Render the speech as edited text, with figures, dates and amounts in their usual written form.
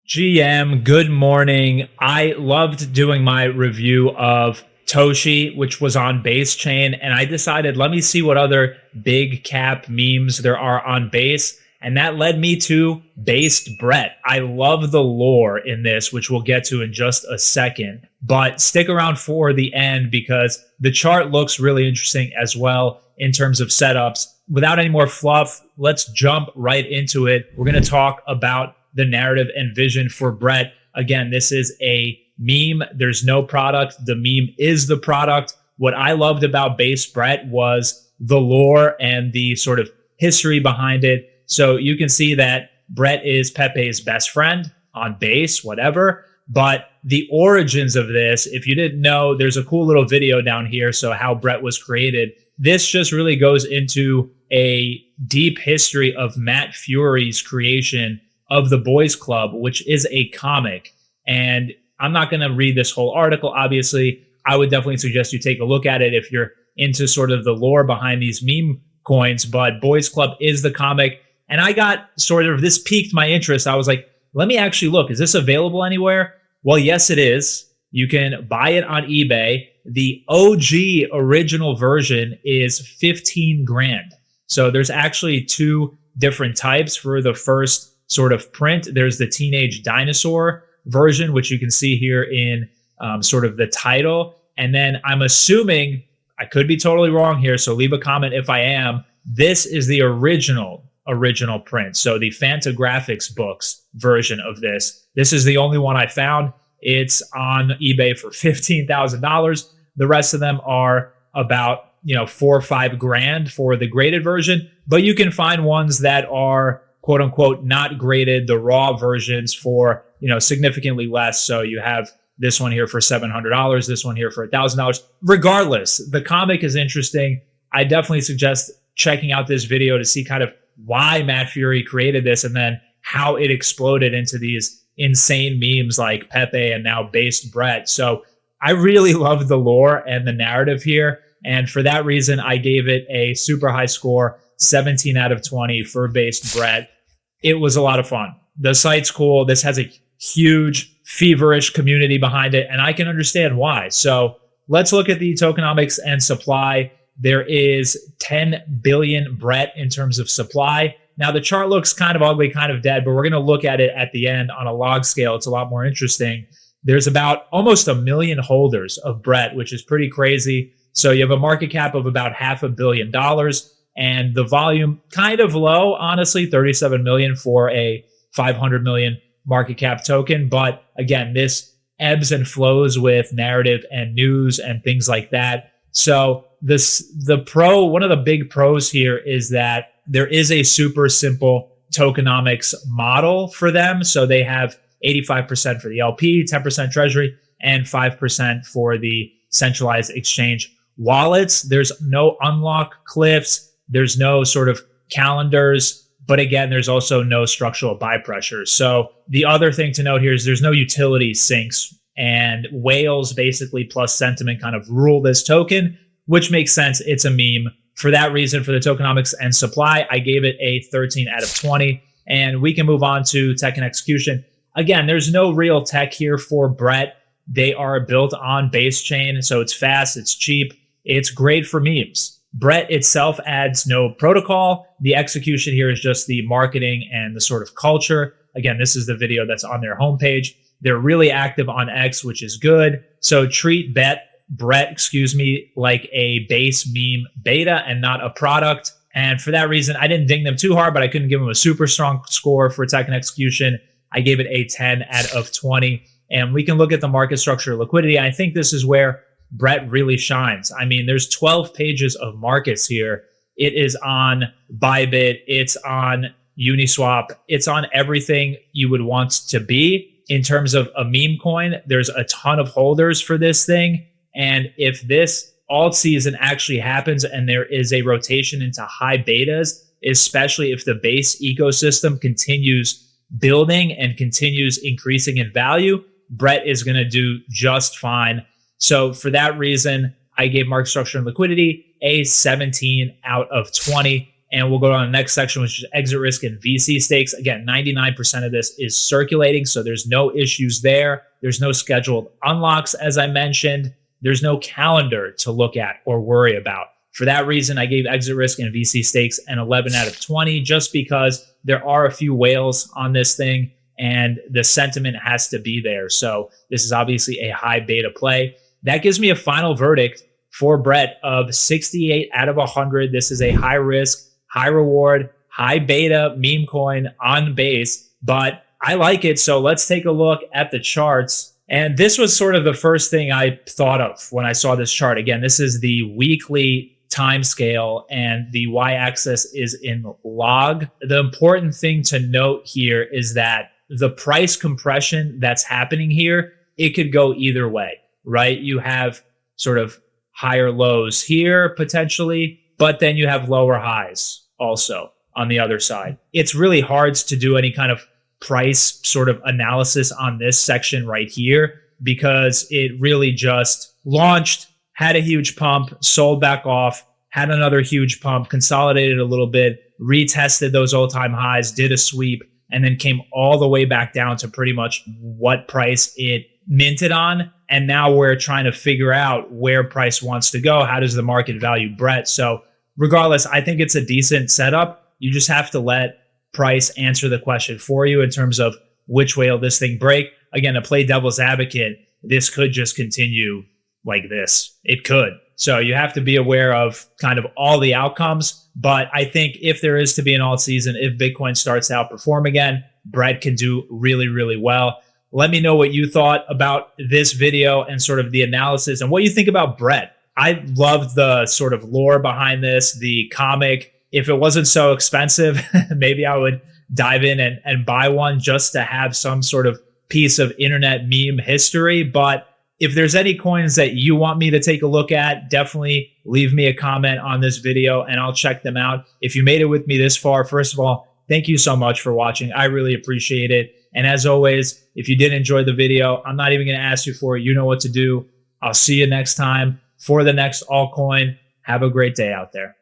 GM, good morning. I loved doing my review of Toshi, which was on Base Chain, and I decided let me see what other big cap memes there are on Base, and that led me to Based Brett. I love the lore in this, which we'll get to in just a second, but stick around for the end because the chart looks really interesting as well in terms of setups. Without any more fluff, let's jump right into it. We're going to talk about the narrative and vision for Brett. Again, this is a meme. There's no product. The meme is the product. What I loved about Base Brett was the lore and the sort of history behind it. So you can see that Brett is Pepe's best friend on Base, whatever. But the origins of this, if you didn't know, there's a cool little video down here. So how Brett was created. This just really goes into a deep history of Matt Fury's creation of the Boys Club, which is a comic. And I'm not going to read this whole article. Obviously, I would definitely suggest you take a look at it if you're into sort of the lore behind these meme coins. But Boys Club is the comic. And I got sort of, this piqued my interest. I was like, let me actually look. Is this available anywhere? Well, yes, it is. You can buy it on eBay. The OG original version is 15 grand. So there's actually two different types for the first sort of print. There's the Teenage Dinosaur version, which you can see here in sort of the title. And then I'm assuming, I could be totally wrong here, so leave a comment if I am, this is the original print. So the Fantagraphics books version of this. This is the only one I found. It's on eBay for $15,000. The rest of them are about 4 or 5 grand for the graded version, but you can find ones that are quote unquote not graded, the raw versions for significantly less. So you have this one here for $700, this one here for $1,000. Regardless, the comic is interesting. I definitely suggest checking out this video to see kind of why Matt Fury created this and then how it exploded into these insane memes like Pepe and now Based Brett. So I really love the lore and the narrative here. And for that reason, I gave it a super high score, 17 out of 20 for Based Brett. It was a lot of fun. The site's cool. This has a huge, feverish community behind it, and I can understand why. So let's look at the tokenomics and supply. There is 10 billion Brett in terms of supply. Now, the chart looks kind of ugly, kind of dead, but we're going to look at it at the end on a log scale. It's a lot more interesting. There's about almost 1 million holders of Brett, which is pretty crazy. So you have a market cap of about $500 million. And the volume kind of low, honestly, 37 million for a 500 million market cap token. But again, this ebbs and flows with narrative and news and things like that. So one of the big pros here is that there is a super simple tokenomics model for them. So they have 85% for the LP, 10% treasury, and 5% for the centralized exchange wallets. There's no unlock cliffs. There's no sort of calendars, but again, there's also no structural buy pressure. So the other thing to note here is there's no utility sinks, and whales basically plus sentiment kind of rule this token, which makes sense. It's a meme. For that reason, for the tokenomics and supply, I gave it a 13 out of 20. And we can move on to tech and execution. Again, there's no real tech here for Brett. They are built on Base Chain, so it's fast, it's cheap, it's great for memes. Brett itself adds no protocol. The execution here is just the marketing and the sort of culture. Again, this is the video that's on their homepage. They're really active on X, which is good. So treat Brett, like a base meme beta and not a product. And for that reason, I didn't ding them too hard, but I couldn't give them a super strong score for tech and execution. I gave it a 10 out of 20. And we can look at the market structure liquidity. I think this is where Brett really shines. I mean, there's 12 pages of markets here. It is on Bybit. It's on Uniswap. It's on everything you would want to be. In terms of a meme coin, there's a ton of holders for this thing. And if this alt season actually happens and there is a rotation into high betas, especially if the base ecosystem continues building and continues increasing in value, Brett is going to do just fine. So for that reason, I gave market structure and liquidity a 17 out of 20. And we'll go on the next section, which is exit risk and VC stakes. Again, 99% of this is circulating, so there's no issues there. There's no scheduled unlocks, as I mentioned. There's no calendar to look at or worry about. For that reason, I gave exit risk and VC stakes an 11 out of 20, just because there are a few whales on this thing and the sentiment has to be there. So this is obviously a high beta play. That gives me a final verdict for Brett of 68 out of 100. This is a high risk, high reward, high beta meme coin on base, but I like it. So let's take a look at the charts. And this was sort of the first thing I thought of when I saw this chart. Again, this is the weekly time scale and the y-axis is in log. The important thing to note here is that the price compression that's happening here, it could go either way, right? You have sort of higher lows here potentially, but then you have lower highs also on the other side. It's really hard to do any kind of price sort of analysis on this section right here because it really just launched, had a huge pump, sold back off, had another huge pump, consolidated a little bit, retested those all-time highs, did a sweep, and then came all the way back down to pretty much what price it minted on. And now we're trying to figure out where price wants to go. How does the market value Brett? So regardless, I think it's a decent setup. You just have to let price answer the question for you in terms of which way will this thing break. Again, to play devil's advocate, this could just continue like this. It could. So you have to be aware of kind of all the outcomes. But I think if there is to be an alt season, if Bitcoin starts to outperform again, Brett can do really, really well. Let me know what you thought about this video and sort of the analysis and what you think about Brett. I loved the sort of lore behind this, the comic. If it wasn't so expensive, maybe I would dive in and buy one just to have some sort of piece of internet meme history. But if there's any coins that you want me to take a look at, definitely leave me a comment on this video and I'll check them out. If you made it with me this far, first of all, thank you so much for watching. I really appreciate it. And as always, if you did enjoy the video, I'm not even going to ask you for it. You know what to do. I'll see you next time for the next altcoin. Have a great day out there.